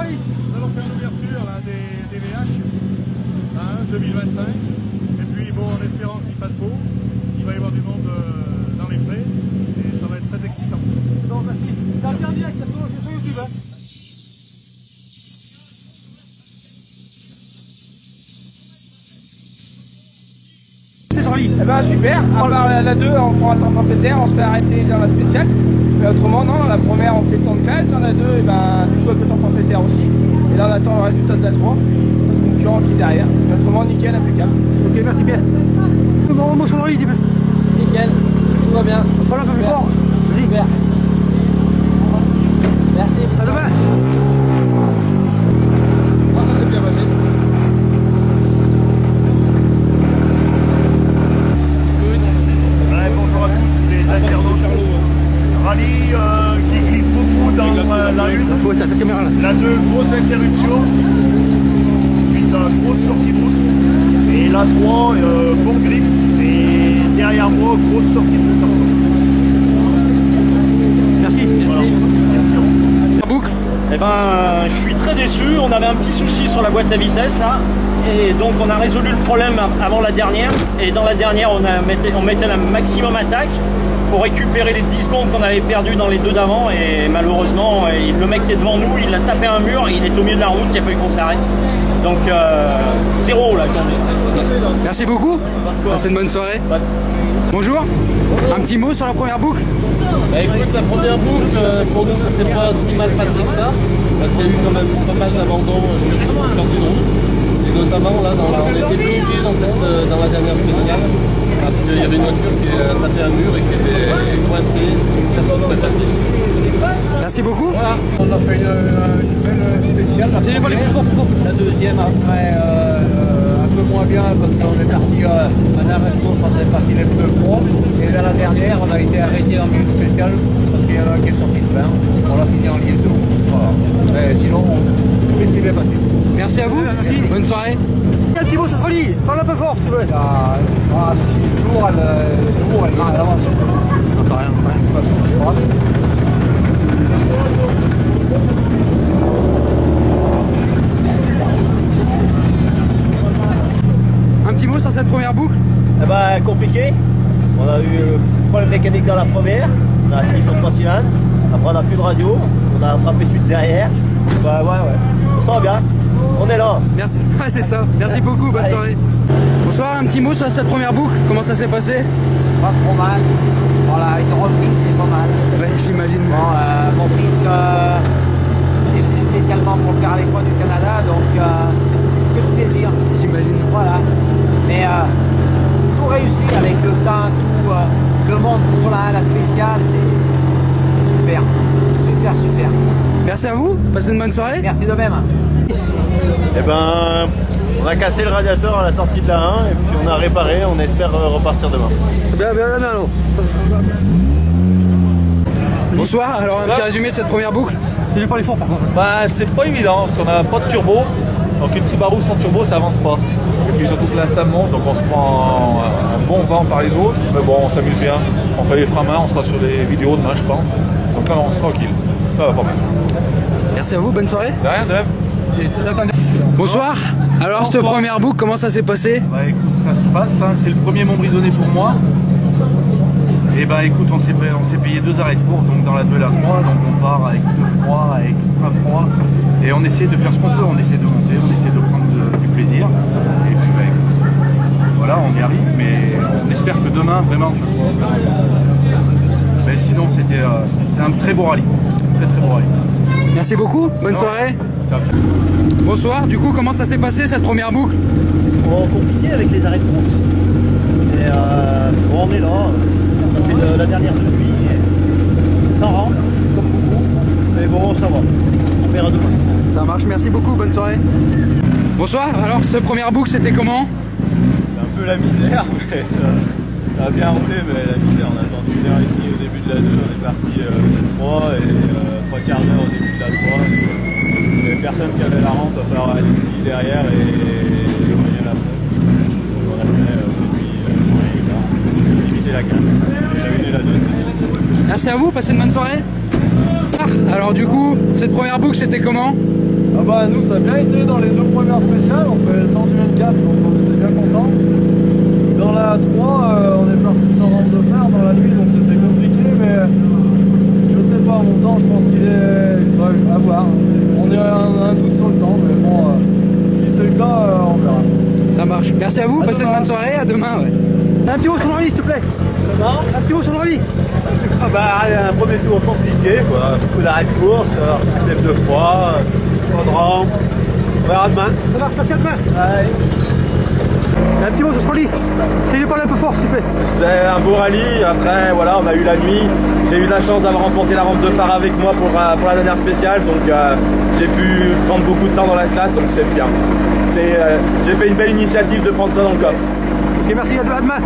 nous allons faire l'ouverture des VH 2025. Et puis bon, en espérant qu'il fasse beau, il va y avoir du monde dans les prés et ça va être très excitant. Non, merci. T'as bien direct, c'est sur YouTube. C'est sur lit. Eh ben super, à part la 2 on prend un temps forfaitaire, on se fait arrêter dans la spéciale. Mais autrement non, la première on fait le temps de classe, dans la 2 et ben du coup avec le temps forfaitaire aussi. Et là on attend le résultat de la 3, le concurrent qui est derrière. Mais autrement nickel, impeccable. Ok, merci bien. Comment on sur le lit, nickel, tout va bien. Voilà un peu plus fort. Vas-y. Super. Merci. À demain. Oh, ça s'est bien passé. Bonjour à tous les internautes. Rallye qui glisse beaucoup dans la 1. La 2, grosse interruption suite à une grosse sortie de route. Et la 3, bon grip. Et derrière moi, grosse sortie de route. Merci. Voilà. Merci. Boucle. Eh ben, je suis très déçu. On avait un petit souci sur la boîte à vitesse là. Et donc on a résolu le problème avant la dernière. Et dans la dernière, on mettait la maximum attaque pour récupérer les 10 secondes qu'on avait perdues dans les deux d'avant. Et malheureusement, le mec qui est devant nous, il a tapé un mur, il est au milieu de la route, il a fallu qu'on s'arrête. Donc 0 la journée. Merci beaucoup. Passez une bonne soirée. Bonjour. Un petit mot sur la première boucle. Bah écoute, la première boucle, pour nous ça s'est pas si mal passé que ça. Parce qu'il y a eu quand même pas mal d'abandons sur la sortie de route. Et notamment là, on était bloqué dans la dernière spéciale. Parce qu'il y avait une voiture qui a tapé un mur et qui était coincée. Ça s'est pas passé. Merci beaucoup. Voilà, on a fait une belle spéciale. La deuxième après un peu moins bien parce qu'on est parti à l'arrêt de course, on est parti les pneus froids. Et là la dernière, on a été arrêté en milieu spécial parce qu'il y en a un qui est sorti de bain. On l'a fini en liaison. Voilà. Mais sinon, tout s'est bien passé. Merci à vous. Merci. Bonne soirée. Un petit mot sur Trolli. Parle un peu fort si tu veux. C'est lourd, elle marche à l'avance. Non, rien. Un petit mot sur cette première boucle. Eh ben, compliqué. On a eu le problème mécanique dans la première. On a fini sur le Passinane. Après, on n'a plus de radio. On a attrapé celui de derrière. Bah ouais. On sent bien. On est là. Merci. Ouais, c'est ça. Merci beaucoup. Bonne soirée. Bonsoir. Un petit mot sur cette première boucle. Comment ça s'est passé? Pas trop mal. Voilà, une reprise, c'est pas mal. Ouais, j'imagine. Bon, mon fils est venu spécialement pour le faire avec moi du Canada, donc c'est que le plaisir. J'imagine. Voilà. Mais tout réussi avec le temps, tout le monde sur la spéciale, c'est super. Super. Merci à vous. Passez une bonne soirée. Merci de même. Eh ben, on a cassé le radiateur à la sortie de la 1 et puis on a réparé. On espère repartir demain. Bien. Bonsoir. Alors, un petit résumé de cette première boucle. C'est pas les fonds par contre. Bah, c'est pas évident parce qu'on n'a pas de turbo. Donc une Subaru sans turbo ça avance pas. Et puis surtout que là ça monte, donc on se prend un bon vent par les autres. Mais bon, on s'amuse bien. On fait les freins main, on sera sur des vidéos demain je pense. Donc là on tranquille. Ça va pas mal. Merci à vous, bonne soirée. De rien, de même. Bonsoir. Alors cette première boucle, comment ça s'est passé? Bah écoute, ça se passe, hein. C'est le premier Montbrisonnais pour moi. Et bah écoute, on s'est payé 2 arrêts de course, donc dans la 2 et la 3, donc on part avec pneus froids, avec frein froid, et on essaie de faire ce qu'on peut, on essaie de monter, on essaie de prendre du plaisir. Et puis bah écoute, voilà, on y arrive, mais on espère que demain, vraiment, ça soit... Mais sinon, c'est un très beau rallye, très beau rallye. Merci beaucoup, bonne soirée. Bonsoir, du coup comment ça s'est passé cette première boucle? Compliqué avec les arrêts de course. Et bon, on est là, on a fait la dernière de nuit, sans rampe, comme beaucoup, mais bon ça va, on verra demain. Ça marche, merci beaucoup, bonne soirée. Bonsoir, alors cette première boucle c'était comment? C'est un peu la misère, mais ça a bien roulé, mais la misère, on a attendu 1h30 au début de la 2, on est parti le 3 et 3 quarts d'heure au début de la 3. Il n'y avait personne qui avait la rampe, à part Alexis derrière et le moyen après. On a fait depuis limiter la 15. Et la 1 et la 2, Merci à vous, passez une bonne soirée. Alors du coup, cette première boucle c'était comment? Ah bah nous ça a bien été dans les 2 premières spéciales, on fait le temps du 24 donc on était bien contents. Dans la 3 on est parti sans rampe de fer dans la nuit donc c'était compliqué mais je sais pas, mon temps je pense qu'il est à voir. On a un doute sur le temps mais bon si c'est le cas on verra. Ça marche. Merci à vous, passez une bonne soirée, à demain. Ouais. Un petit mot sur le rallye, s'il te plaît. Un petit mot sur le rallye. Ah bah, un premier tour compliqué, quoi. Beaucoup d'arrêts de course, lève de froid, pas de rampe. On verra demain. Ça marche, merci à demain. Ouais. Un petit mot sur ce rallye. Si je parle un peu fort, s'il te plaît. C'est un beau rallye. Après, voilà, on a eu la nuit. J'ai eu la chance d'avoir remporté la rampe de phare avec moi pour la dernière spéciale. Donc, j'ai pu prendre beaucoup de temps dans la classe, donc c'est bien. J'ai fait une belle initiative de prendre ça dans le coffre. Ok, merci, à demain.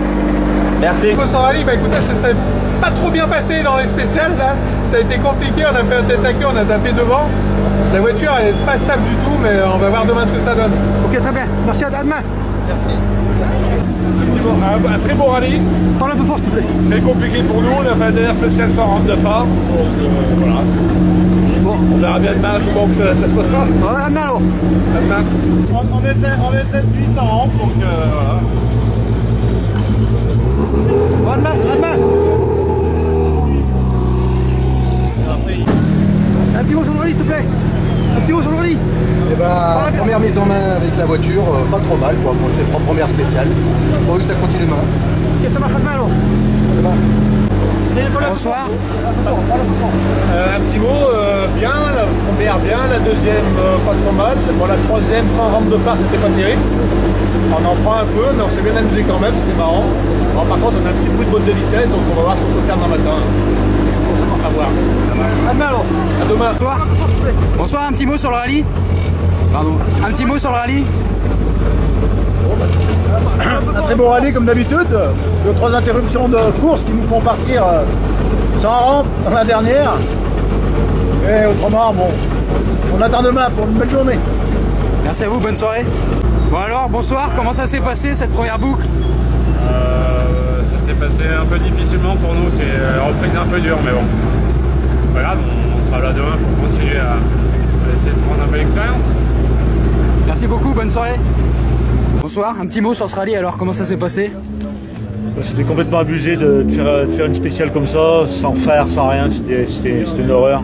Merci. Son rallye, bah écoutez, ça s'est pas trop bien passé dans les spéciales là. Ça a été compliqué, on a fait un tête à queue, on a tapé devant. La voiture elle est pas stable du tout, mais on va voir demain ce que ça donne. Ok, très bien. Merci, à demain. Merci. Un très beau rallye. Parle un peu fort, s'il te plaît. Très compliqué pour nous. On a fait la dernière spéciale sans rampe de phare. Donc voilà. Bon. On verra bien demain comment ça se passera. Ouais, à demain alors. À demain. On était de nuit sans rampe, donc voilà. Bon, à demain. Un petit mot sur le rallye, s'il te plaît. Un petit mot sur le rallye. Et bah, première mise en main avec la voiture, pas trop mal quoi, pour ces 3 premières spéciales. Pourvu que ça continue demain. Ok, ça marche, à demain alors. Bonsoir. Un petit mot, bien, la première bien, la deuxième pas trop mal. Bon, la troisième sans rampe de phare, c'était pas terrible. On en prend un peu, mais on s'est bien amusé quand même, c'était marrant. Alors, par contre, on a un petit bruit de botte de vitesse, donc on va voir ce qu'on peut faire demain matin. À voir. À demain alors. À demain. Bonsoir. Bonsoir, un petit mot sur le rallye. Pardon. Un petit mot sur le rallye. Un très beau rallye comme d'habitude. 2-3 interruptions de course qui nous font partir sans rampe dans la dernière. Et autrement, bon, on attend demain pour une belle journée. Merci à vous, bonne soirée. Bon alors, bonsoir, comment ça s'est passé cette première boucle? Ça s'est passé un peu difficilement pour nous, c'est la reprise un peu dure, mais bon. C'est pas grave, on sera là demain pour continuer à essayer de prendre un peu d'expérience. Merci beaucoup, bonne soirée. Bonsoir, un petit mot sur ce rallye alors, comment ça s'est passé? C'était complètement abusé de faire une spéciale comme ça, sans fer, sans rien, c'était une horreur.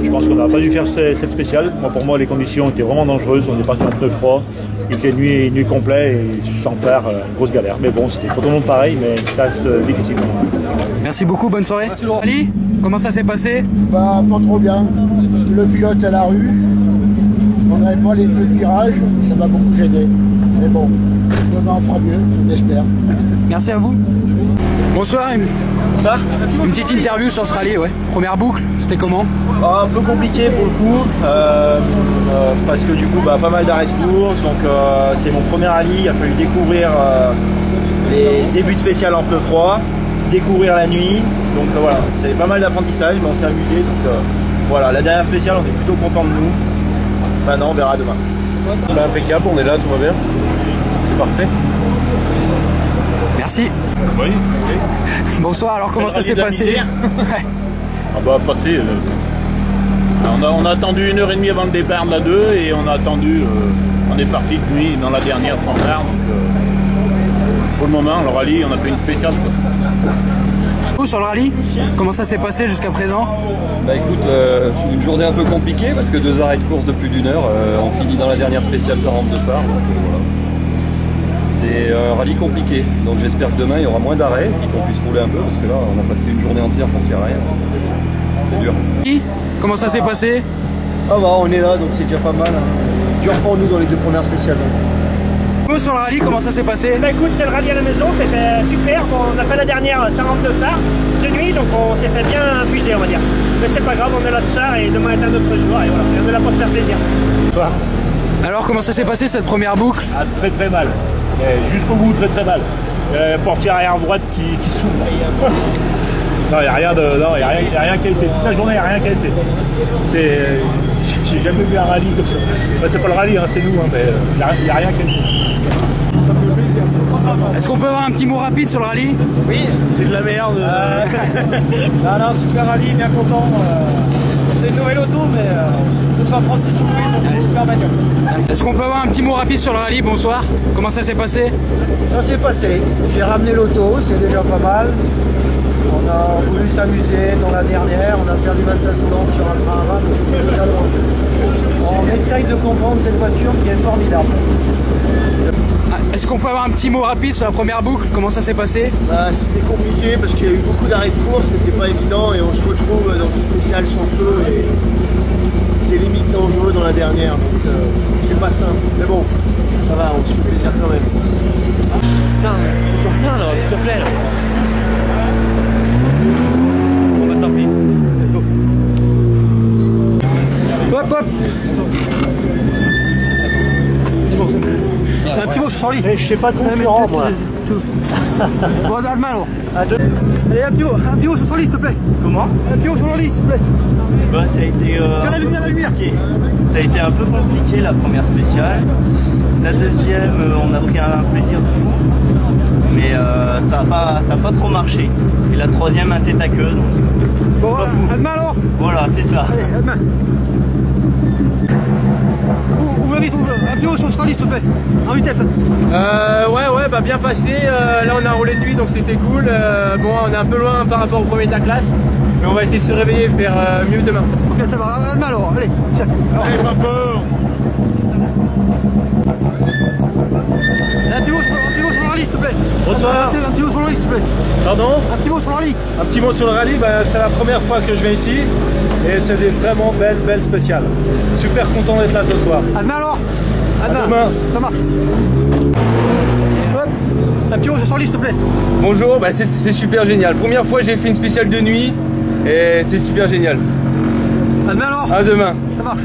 Je pense qu'on n'aurait pas dû faire cette spéciale. Moi, pour moi, les conditions étaient vraiment dangereuses, on est parti en pneu froid, il fait nuit complet et sans fer, grosse galère. Mais bon, c'était pour tout le monde pareil, mais ça reste difficile. Merci beaucoup, bonne soirée. Ali, comment ça s'est passé? Bah pas trop bien. Le pilote à la rue, on n'avait pas les feux de virage, ça m'a beaucoup gêné. Mais bon, demain on fera mieux, on espère. Merci à vous. Bonsoir, une petite interview sur ce rallye, ouais. Première boucle, c'était comment? Un peu compliqué pour le coup, parce que du coup pas mal d'arrêts de course, donc c'est mon premier rallye, il a fallu découvrir les débuts de spécial en pneu froid, découvrir la nuit, donc voilà, c'est pas mal d'apprentissage, mais on s'est amusé, donc voilà, la dernière spéciale on est plutôt content de nous, maintenant on verra demain. Impeccable, on est là, tout va bien, c'est parfait. Merci. Oui. Bonsoir, alors comment ça s'est passé? Ah bah passé. On a attendu 1h30 avant le départ de la 2 et on a attendu, on est parti de nuit dans la dernière sans phare. Donc pour le moment, le rallye, on a fait une spéciale. Sur le rallye, comment ça s'est passé jusqu'à présent? Bah écoute, une journée un peu compliquée parce que 2 arrêts de course de plus d'1 heure, on finit dans la dernière spéciale sans rampe de phare. Donc, voilà. C'est un rallye compliqué, donc j'espère que demain il y aura moins d'arrêts et qu'on puisse rouler un peu parce que là on a passé une journée entière pour faire rien. C'est dur. Comment ça s'est passé? Ça va, on est là donc c'est déjà pas mal. Dur pour nous dans les 2 premières spéciales. Sur le rallye, comment ça s'est passé? Bah écoute, c'est le rallye à la maison, c'était super. On a fait la dernière 42 phare de nuit, donc on s'est fait bien abuser, on va dire. Mais c'est pas grave, on est là ce soir et demain est un autre jour et voilà, on est là pour se faire plaisir. Bonsoir. Alors comment ça s'est passé cette première boucle? Très très mal, jusqu'au bout très très mal. Portière arrière droite qui s'ouvre. Non, il n'y a rien qui a été. Toute la journée, il n'y a rien qui a été. J'ai jamais vu un rallye comme ça. Bah, c'est pas le rallye, hein, c'est nous, hein, mais il n'y a rien qui a été. Ça me fait plaisir. Est-ce qu'on peut avoir un petit mot rapide sur le rallye? Oui, c'est de la merde. Non, super rallye, bien content. On s'est une nouvelle auto, mais ce soit Francis ou Louis, ils ont fait une super bagnole. Est-ce qu'on peut avoir un petit mot rapide sur le rallye? Bonsoir. Comment ça s'est passé? Ça s'est passé. J'ai ramené l'auto, c'est déjà pas mal. On a voulu s'amuser dans la dernière, on a perdu 25 secondes sur un frein avant, donc je suis déjà loin. On essaye de comprendre cette voiture qui est formidable. Est-ce qu'on peut avoir un petit mot rapide sur la première boucle? Comment ça s'est passé? C'était compliqué parce qu'il y a eu beaucoup d'arrêts de course, c'était pas évident et on se retrouve dans une spéciale sans feu et c'est limite dangereux dans la dernière, donc c'est pas simple. Mais bon, ça va, on se fait plaisir quand même. Putain, viens là, s'il te plaît là. On va tant pis. Hop hop. C'est bon, c'est bon. Un petit mot sur lui. Je sais pas de concurrent, moi. Bon, Allemagne alors. Allez, un petit mot sur lui, s'il te plaît. Comment? Un petit mot sur lui, s'il te plaît. Bah, ça a été la lumière, la lumière. Ça a été un peu compliqué la première spéciale. La deuxième, on a pris un plaisir de fou. Mais ça a pas trop marché. Et la troisième, un tête à queue. Donc, bon, Allemagne alors. voilà, c'est ça. Allez, Allemagne. Où vite, un petit mot sur Australie, s'il te plaît. En vitesse. Ouais, bah bien passé. Là on a roulé de nuit donc c'était cool. Bon, on est un peu loin par rapport au premier de la classe. Mais on va essayer de se réveiller et faire mieux demain. Ok, ça va. Allemagne alors. Allez, tiens. Allez, pas peur. Un petit mot sur le rallye, s'il te plaît. Bonsoir. Un petit mot sur le rallye, s'il te plaît. Pardon? Un petit mot sur le rallye. Un petit mot sur le rallye, c'est la première fois que je viens ici et c'est des vraiment belles spéciales. Super content d'être là ce soir. Allemagne alors. À demain. Ça marche. Hop. Un petit mot sur le rallye, s'il te plaît. Bonjour, bah c'est super génial. Première fois j'ai fait une spéciale de nuit et c'est super génial. Allemagne alors. À demain. Ça marche.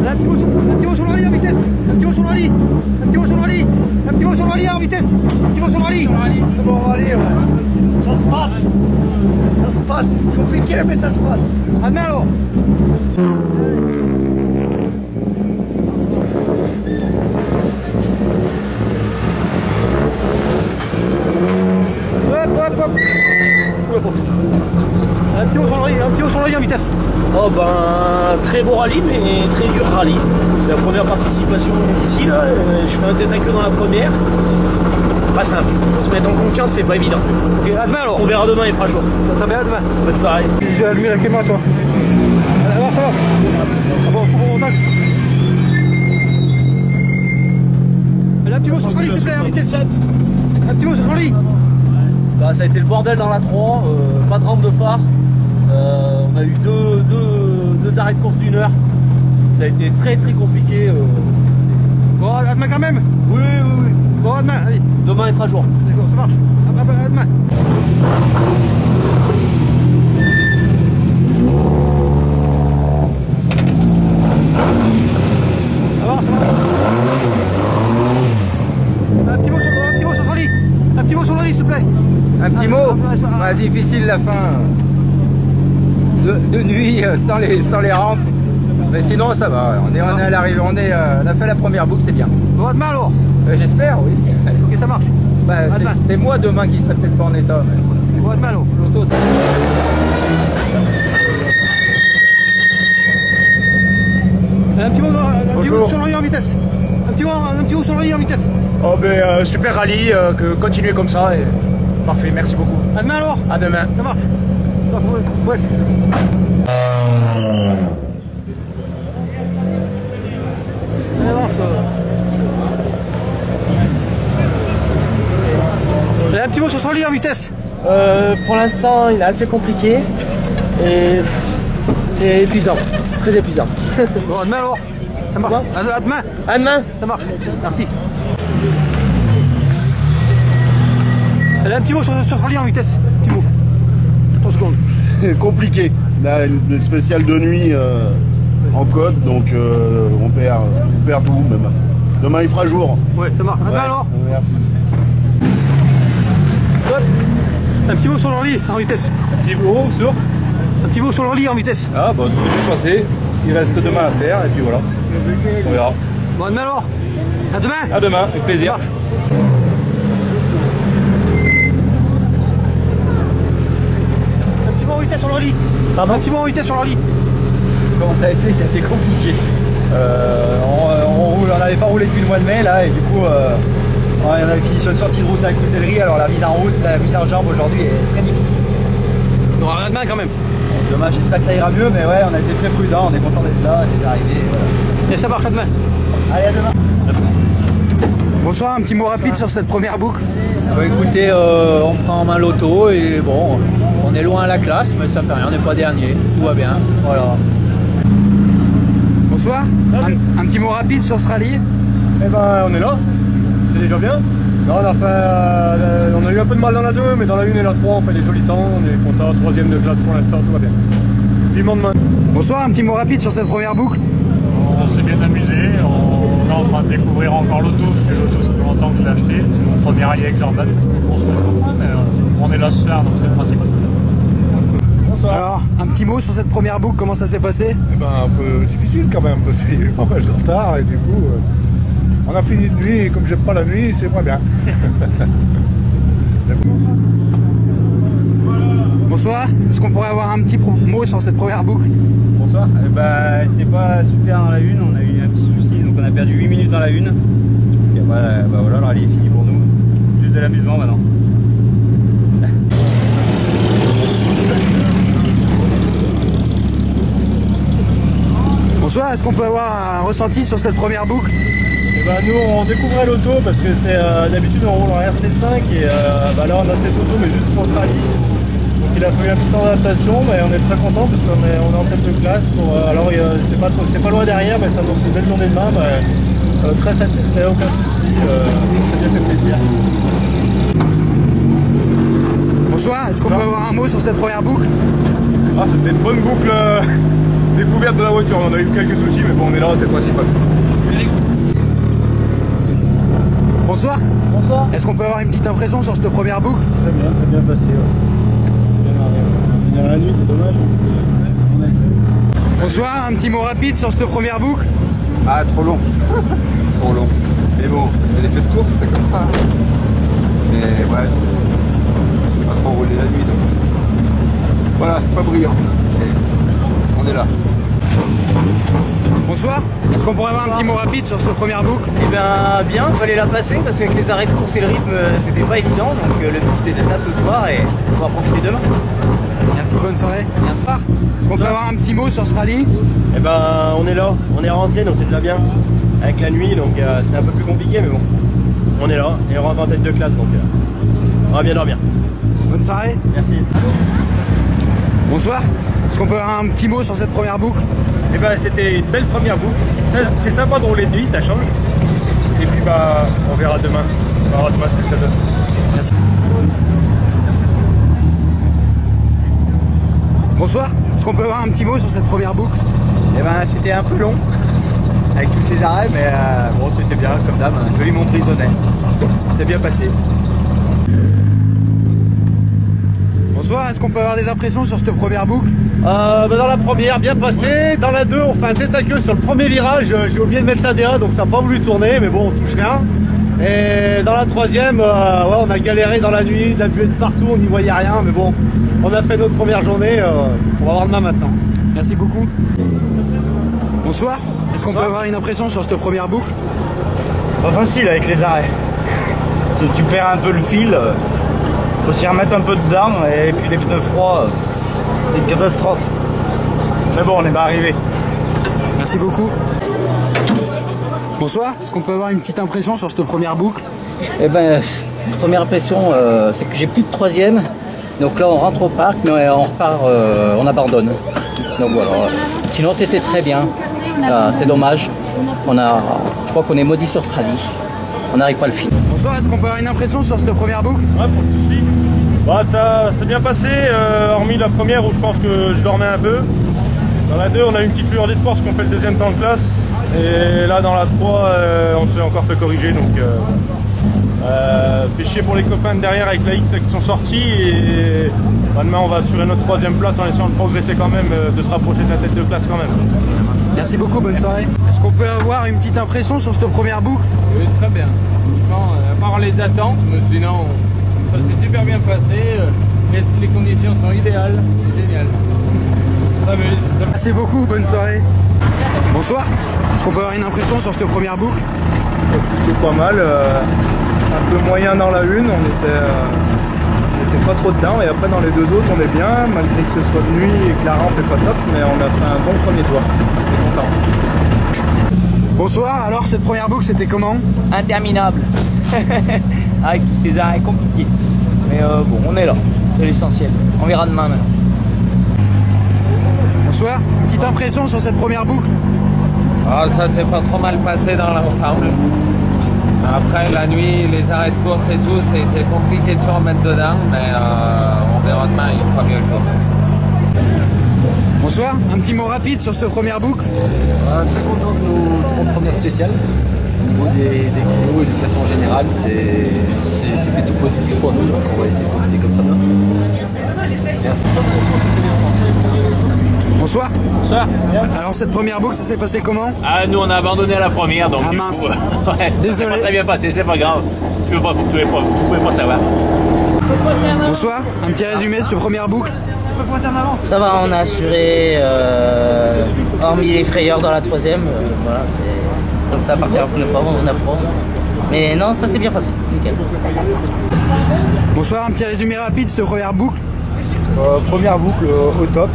Un petit mot sur le rallye en vitesse. Un petit mot sur le rallye. Un petit mot sur le rallye. Un petit mot sur le rallye en vitesse. Un petit mot sur le rallye. C'est bon, allez, ça se passe. Ça se passe, c'est compliqué mais ça se passe. Allemagne alors. Hop. Un petit mot sur le rallye en vitesse. Oh ben, très beau rallye, mais très dur rallye. C'est la première participation ici, là. Je fais un tête à queue dans la première. Pas simple. On se met en confiance, c'est pas évident. Ok, à demain alors. On verra demain, il fera chaud. Ça va, à demain. Bonne soirée. J'ai allumé la caméra, toi. Alors, ça va. Ah bon, faut qu'on montage. Allez, un petit mot sur le rallye, s'il te plaît, en vitesse 7. Un petit mot sur le rallye. Ça a été le bordel dans la 3, pas de rampe de phare. On a eu deux arrêts de course d'1 heure. Ça a été très compliqué. Bon, à demain quand même. Oui. Bon, à demain, allez. Demain il fera jour. D'accord, ça marche. À demain. Ça marche. Un petit mot sur le rallye. Un petit mot sur le rallye, s'il te plaît. Un petit mot, difficile la fin de nuit sans les rampes. Mais sinon ça va, on est à l'arrivée, on a fait la première boucle, c'est bien. Bon, à demain alors. J'espère, oui. Ok, ça marche. C'est moi demain qui serait peut-être pas en état. Mais... Bon, à demain alors. L'auto, ça... Un petit mot sur le rallye en vitesse. Un petit mot sur le rallye en vitesse. Oh super rallye, continuez comme ça et parfait, merci beaucoup. À demain alors. À demain. Ça marche. Bref. Un petit mot sur son rallye en vitesse. Pour l'instant, il est assez compliqué et c'est épuisant, très épuisant. Bon, à demain alors. Ça marche. À demain. À demain. Ça marche. Merci. Allez, un petit mot sur son rallye en vitesse. Un petit mot. 30 secondes. Compliqué. Là, une spéciale de nuit en côte, donc on perd tout même. Demain il fera jour. Ouais, ça marche. À demain alors. Merci. Un petit mot sur le rallye en vitesse. Un petit mot sur Un petit mot sur le rallye en vitesse. Ah bah ça s'est bien passé. Il reste demain à faire et puis voilà. On verra. Bon, à demain alors. À demain. À demain, avec plaisir. sur le rallye. Pardon? Un petit moment en vitesse sur le rallye. Comment ça a été? Ça a été compliqué. On n'avait pas roulé depuis le mois de mai là et du coup on avait fini sur une sortie de route à la coutellerie, alors la mise en jambe aujourd'hui est très difficile. On aura demain quand même. Dommage, j'espère que ça ira mieux, mais ouais, on a été très prudents, on est content d'être là, d'être arrivé. Voilà. Et ça marche à demain. Allez, à demain. Bonsoir, un petit mot rapide sur cette première boucle. Écoutez, on prend en main l'auto et bon, on est loin à la classe, mais ça fait rien, on n'est pas dernier, tout va bien. Voilà. Bonsoir, un petit mot rapide sur ce rallye. Eh ben, on est là, c'est déjà bien. Non, on a eu un peu de mal dans la 2, mais dans la 1 et la 3, on fait des jolis temps, on est content, 3e de classe pour l'instant, tout va bien. Vivement demain. Bonsoir, un petit mot rapide sur cette première boucle. On s'est bien amusé, on est en train de découvrir encore l'auto, parce que l'auto, ça fait longtemps que je l'ai acheté, c'est mon premier rallye avec Jordan. On se retrouve, mais on est là ce soir, donc c'est le principal. Bonsoir. Alors, un petit mot sur cette première boucle, comment ça s'est passé? Eh ben, un peu difficile quand même, parce qu'il y a eu pas mal de retard, et du coup, on a fini de nuit, et comme j'aime pas la nuit, c'est moins bien. Bonsoir, est-ce qu'on pourrait avoir un petit mot sur cette première boucle? Bonsoir, c'était pas super dans la 1, on a eu un petit souci, donc on a perdu 8 minutes dans la 1. Et après, voilà, le rallye est fini pour nous, juste de l'amusement maintenant. Bonsoir, est-ce qu'on peut avoir un ressenti sur cette première boucle? Eh ben, nous on découvrait l'auto parce que c'est d'habitude on roule en RC5 et là on a cette auto mais juste pour ce rallye. Donc il a fallu un petit temps d'adaptation, mais on est très content parce qu'on est en tête de classe. Alors c'est pas loin derrière, mais ça annonce une belle journée demain. Très satisfait, aucun souci, ça bien fait plaisir. Bonsoir, est-ce qu'on peut avoir un mot sur cette première boucle? Ah, c'était une bonne boucle découverte de la voiture, on a eu quelques soucis, mais bon on est là, c'est le principal. Bonsoir. Bonsoir. Est-ce qu'on peut avoir une petite impression sur cette première boucle? Très bien passé. Ouais. C'est bien arrivé. Venir la nuit, c'est dommage. Bonsoir, un petit mot rapide sur cette première boucle. Ah, trop long. Trop long. Mais bon, il y a des faits de course, c'est comme ça. Mais ouais, j'ai pas trop roulé la nuit, donc voilà, c'est pas brillant. Et on est là. Bonsoir, est-ce qu'on pourrait avoir un petit mot rapide sur cette première boucle? Eh bien, bien, il fallait la passer parce qu'avec les arrêts de course et le rythme, c'était pas évident. Donc le but c'était d'être là ce soir et on va en profiter demain. Merci, bonne soirée. Bonsoir. Est-ce qu'on peut avoir un petit mot sur ce rallye? Eh ben, on est là, on est rentré, donc c'est déjà bien. Avec la nuit, donc c'était un peu plus compliqué, mais bon, on est là et on rentre en tête de classe, donc on va bien dormir. Bonne soirée. Merci. Bonsoir. Est-ce qu'on peut avoir un petit mot sur cette première boucle? Eh ben, c'était une belle première boucle. C'est sympa de rouler de nuit, ça change. Et puis on verra demain. On verra demain ce que ça donne. Merci. Bonsoir. Est-ce qu'on peut avoir un petit mot sur cette première boucle? Eh ben, c'était un peu long, avec tous ces arrêts, mais bon, c'était bien, comme d'hab, un joli Montbrisonnais. C'est bien passé. Bonsoir, est-ce qu'on peut avoir des impressions sur cette première boucle? Dans la première, bien passé. Dans la 2, on fait un tête à queue sur le premier virage. J'ai oublié de mettre l'ADA, donc ça n'a pas voulu tourner, mais bon, on touche rien. Et dans la 3e, ouais, on a galéré dans la nuit, de la buée de partout, on n'y voyait rien, mais bon, on a fait notre première journée. On va voir demain maintenant. Merci beaucoup. Bonsoir, est-ce qu'on peut avoir une impression sur cette première boucle? Pas facile avec les arrêts. Tu perds un peu le fil. Faut s'y remettre un peu dedans et puis les pneus froids, c'est une catastrophe. Mais bon, on est pas arrivé. Merci beaucoup. Bonsoir, est-ce qu'on peut avoir une petite impression sur cette première boucle? Eh ben, première impression, c'est que j'ai plus de 3e. Donc là, on rentre au parc, mais on repart, on abandonne. Donc voilà. Sinon, c'était très bien. C'est dommage. Je crois qu'on est maudit sur ce rallye. On n'arrive pas à le finir. Bonsoir, est-ce qu'on peut avoir une impression sur cette première boucle? Ouais, pas de soucis. Ça s'est bien passé, hormis la première où je pense que je dormais un peu. Dans la 2, on a une petite lueur d'espoir parce qu'on fait le 2e temps de classe. Et là, dans la 3, on s'est encore fait corriger. Donc, fait chier pour les copains de derrière avec la X qui sont sortis. Et demain, on va assurer notre 3e place en essayant de progresser quand même, de se rapprocher de la tête de classe quand même. Merci beaucoup, bonne soirée. Est-ce qu'on peut avoir une petite impression sur cette première boucle? Oui, très bien. Franchement, à part les attentes, sinon, ça s'est super bien passé. Les conditions sont idéales, c'est génial. spécial. Merci beaucoup, bonne soirée. Bonsoir. Est-ce qu'on peut avoir une impression sur cette première boucle? Plutôt pas mal, un peu moyen dans la une, on était pas trop dedans, et après dans les deux autres on est bien, malgré que ce soit de nuit et que la rampe est pas top, mais on a fait un bon premier tour, on est content. Bonsoir, alors cette première boucle c'était comment? Interminable, avec tous ces arrêts compliqués, mais bon on est là, c'est l'essentiel, on verra demain maintenant. Bonsoir, petite impression sur cette première boucle? Ah, ça s'est pas trop mal passé dans l'ensemble. Après la nuit, les arrêts de course et tout, c'est compliqué de se remettre dedans, mais on verra demain, il fera mieux chaud. Bonsoir, un petit mot rapide sur cette première boucle. Très content de nos 3 premières spéciales. Au niveau des kilos et du classement général, c'est plutôt positif pour nous, donc on va essayer de continuer comme ça. Merci. Bonsoir. Bonsoir. Alors cette première boucle, ça s'est passé comment? Ah, nous on a abandonné à la première, donc ah mince. Ouais, désolé. Ça s'est pas très bien passé, c'est pas grave. Vous pouvez pas savoir. Bonsoir, un petit résumé de cette première boucle. Ça va, on a assuré, hormis les frayeurs dans la troisième, voilà, c'est comme ça, à partir de la première, on apprend. Mais non, ça s'est bien passé, nickel. Bonsoir, un petit résumé rapide de cette première boucle. Première boucle au top.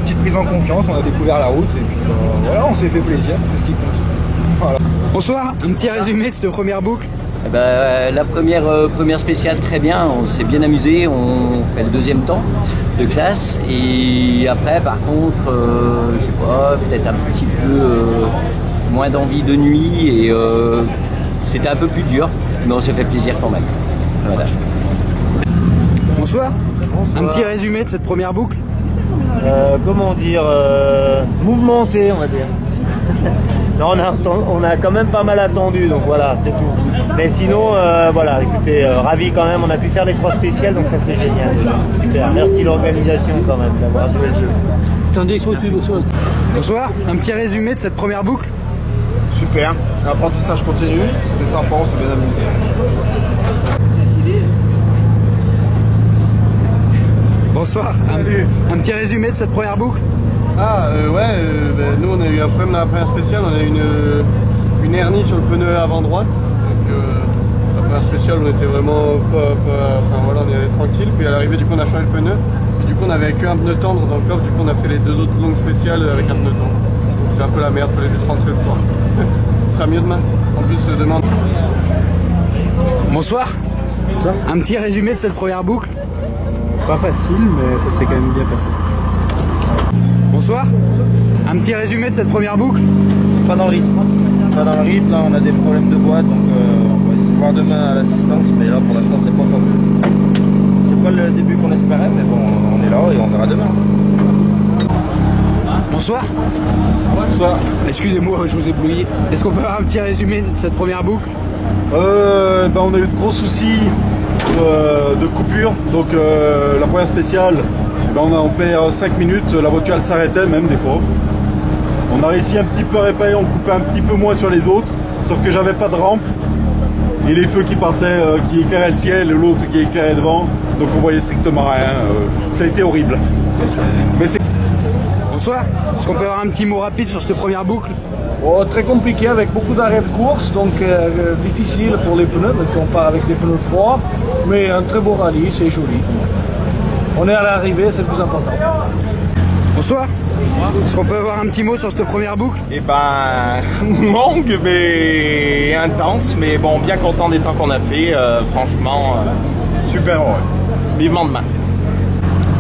Petite prise en confiance, on a découvert la route et puis voilà, on s'est fait plaisir, c'est ce qui compte. Voilà. Bonsoir, un petit résumé de cette première boucle. Eh ben, la première spéciale très bien, on s'est bien amusé, on fait le deuxième temps de classe et après par contre, je sais pas, peut-être un petit peu moins d'envie de nuit et c'était un peu plus dur, mais on s'est fait plaisir quand même. Voilà. Bonsoir. Un petit résumé de cette première boucle. Comment dire, mouvementé on va dire. Non, on a quand même pas mal attendu, donc voilà, c'est tout. Mais sinon, voilà, écoutez, ravi quand même, on a pu faire les 3 spéciales, donc ça c'est génial. Super, merci l'organisation quand même d'avoir joué le jeu. Attendez, bonsoir, un petit résumé de cette première boucle. Super, l'apprentissage continue, c'était sympa, on s'est bien amusé. Bonsoir, un petit résumé de cette première boucle. Nous on a eu un problème dans la première spéciale, on a eu une hernie sur le pneu avant droite. Donc la première spéciale on était vraiment enfin voilà, on y allait tranquille, puis à l'arrivée du coup on a changé le pneu, et du coup on avait qu'un pneu tendre dans le coffre, du coup on a fait les 2 autres longues spéciales avec un pneu tendre. Donc c'était un peu la merde, fallait juste rentrer ce soir. Ce sera mieux demain, en plus demain. Bonsoir. Bonsoir. Un petit résumé de cette première boucle. Pas facile, mais ça s'est quand même bien passé. Bonsoir. Un petit résumé de cette première boucle. Pas dans le rythme. Pas dans le rythme, là on a des problèmes de boîte, donc on va essayer de voir demain à l'assistance, mais là pour l'instant c'est pas fameux. C'est pas le début qu'on espérait, mais bon, on est là et on verra demain. Bonsoir. Bonsoir. Excusez-moi, je vous ai ébloui. Est-ce qu'on peut avoir un petit résumé de cette première boucle? On a eu de gros soucis de coupure, donc la première spéciale, on perd 5 minutes, la voiture elle s'arrêtait même des fois. On a réussi un petit peu à réparer, on coupait un petit peu moins sur les autres, sauf que j'avais pas de rampe et les feux qui partaient, qui éclairaient le ciel, et l'autre qui éclairait devant, donc on voyait strictement rien. Ça a été horrible. Mais Bonsoir, est-ce qu'on peut avoir un petit mot rapide sur cette première boucle? Très compliqué avec beaucoup d'arrêts de course, donc difficile pour les pneus, parce qu'on part avec des pneus froids, mais un très beau rallye, c'est joli. On est à l'arrivée, c'est le plus important. Bonsoir. Est-ce qu'on peut avoir un petit mot sur cette première boucle? Longue mais intense, mais bon, bien content des temps qu'on a fait, franchement, super heureux. Vivement demain.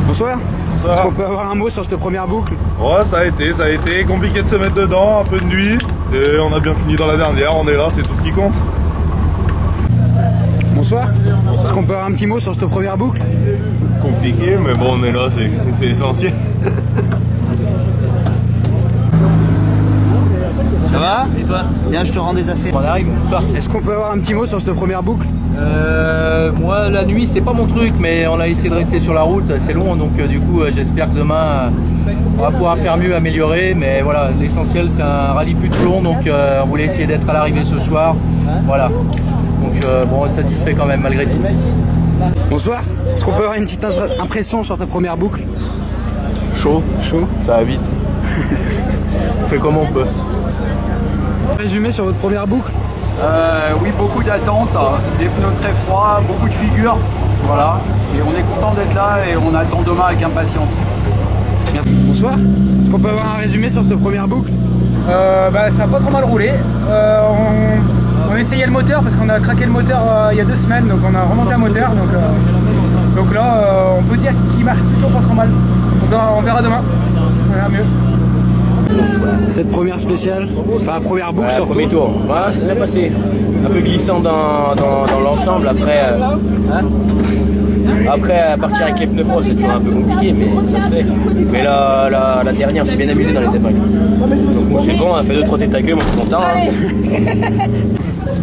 Bonsoir. Est-ce qu'on peut avoir un mot sur cette première boucle? Ouais, ça a été compliqué de se mettre dedans, un peu de nuit, et on a bien fini dans la dernière, on est là, c'est tout ce qui compte. Bonsoir. Est-ce qu'on peut avoir un petit mot sur cette première boucle? Compliqué, mais bon, on est là, c'est essentiel. Ça va? Et toi? Viens, je te rends des affaires. On arrive, bonsoir. Est-ce qu'on peut avoir un petit mot sur cette première boucle? Moi, la nuit, c'est pas mon truc, mais on a essayé de rester sur la route, c'est long, donc du coup, j'espère que demain, on va pouvoir faire mieux, améliorer, mais voilà, l'essentiel, c'est un rallye plutôt long, donc on voulait essayer d'être à l'arrivée ce soir, voilà. Donc bon, satisfait quand même, malgré tout. Bonsoir. Est-ce qu'on peut avoir une petite impression sur ta première boucle? Chaud. Chaud. Ça va vite. On fait comme on peut. Résumé sur votre première boucle. Oui, beaucoup d'attentes, des pneus très froids, beaucoup de figures. Voilà. Et on est content d'être là et on attend demain avec impatience. Merci. Bonsoir. Est-ce qu'on peut avoir un résumé sur cette première boucle? Ça a pas trop mal roulé. On essayait le moteur parce qu'on a craqué le moteur il y a 2 semaines, donc on a remonté un moteur. Donc là, on peut dire qu'il marche plutôt pas trop mal. On verra demain. On verra mieux. Cette première spéciale, enfin première boucle surtout. Premier tour, voilà, c'est bien passé. Un peu glissant dans l'ensemble. Après, partir avec les pneus froids, c'est toujours un peu compliqué, mais ça se fait. Mais la dernière, s'est bien amusé dans les épingles. Donc bon, c'est bon, on a fait 2-3 têtes à queue, moi je suis content. Hein.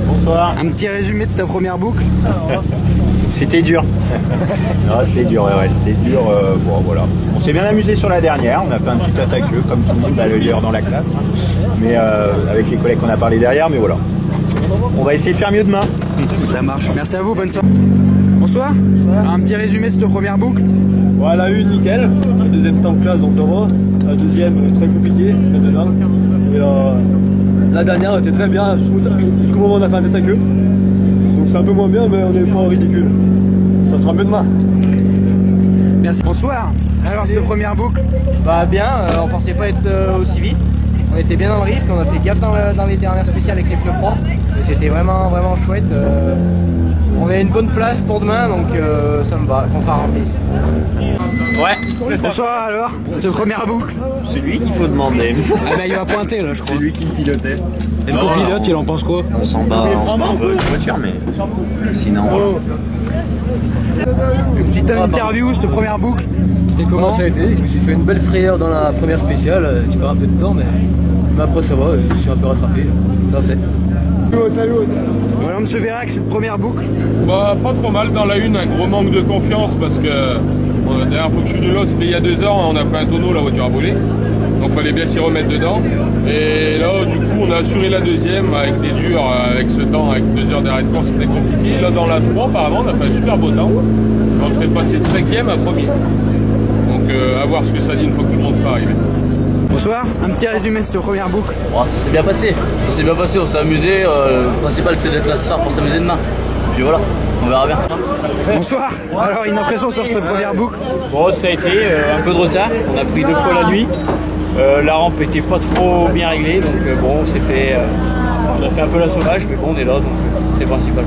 Bonsoir. Un petit résumé de ta première boucle. C'était dur. Non, c'était dur, ouais, c'était dur. Bon, voilà. On s'est bien amusé sur la dernière, on a fait un petit attaqueux, comme tout le monde, le leader dans la classe. Mais avec les collègues qu'on a parlé derrière, mais voilà. On va essayer de faire mieux demain. Ça marche. Merci à vous, bonne soirée. Bonsoir. Un petit résumé de cette première boucle. Ouais, la une, nickel. La deuxième temps de classe, donc ça va. La deuxième, très compliqué, se mettre dedans. Et la dernière était très bien, jusqu'au moment où on a fait un tête à queue. Donc c'est un peu moins bien, mais on n'est pas ridicule. Ça sera mieux demain. Merci. Bonsoir. Alors, cette première boucle? Bien, on pensait pas être aussi vite. On était bien dans le rythme, on a fait gaffe dans les dernières spéciales avec les pneus froids. Et c'était vraiment chouette. On a une bonne place pour demain, donc ça me va, qu'on part rempli. Ouais. Bonsoir alors, cette première boucle. C'est lui qu'il faut demander. Il va pointer là, je crois. C'est lui qui me pilotait. Et le copilote, il en pense quoi? On s'en bat un peu de voiture, mais sinon. Une petite interview, cette première boucle. C'était comment? Ça a été, je me suis fait une belle frayeur dans la première spéciale, j'ai perdu un peu de temps, mais après ça va, je me suis un peu rattrapé, ça a fait. Voilà, monsieur Vérac, cette première boucle. Pas trop mal dans la une, un gros manque de confiance parce que la dernière fois que je suis venu là, c'était il y a 2 heures, on a fait un tonneau, la voiture a brûlé. Donc il fallait bien s'y remettre dedans. Et là, du coup, on a assuré la deuxième avec des durs, avec ce temps, avec 2 heures d'arrêt de course, c'était compliqué. Là, dans la 3, apparemment, on a fait un super beau temps. On serait passé 5e à premier. Donc à voir ce que ça dit une fois que tout le monde sera arrivé. Bonsoir, un petit résumé de cette première boucle. Ça s'est bien passé. Ça s'est bien passé, on s'est amusé. Le principal, c'est d'être là ce soir pour s'amuser demain. Puis voilà, on verra bien. Bonsoir. Alors, une impression sur cette première boucle? Bon, ça a été un peu de retard. On a pris 2 fois la nuit. La rampe était pas trop bien réglée, donc bon, on s'est fait, on a fait un peu la sauvage, mais bon, on est là, donc c'est le principal.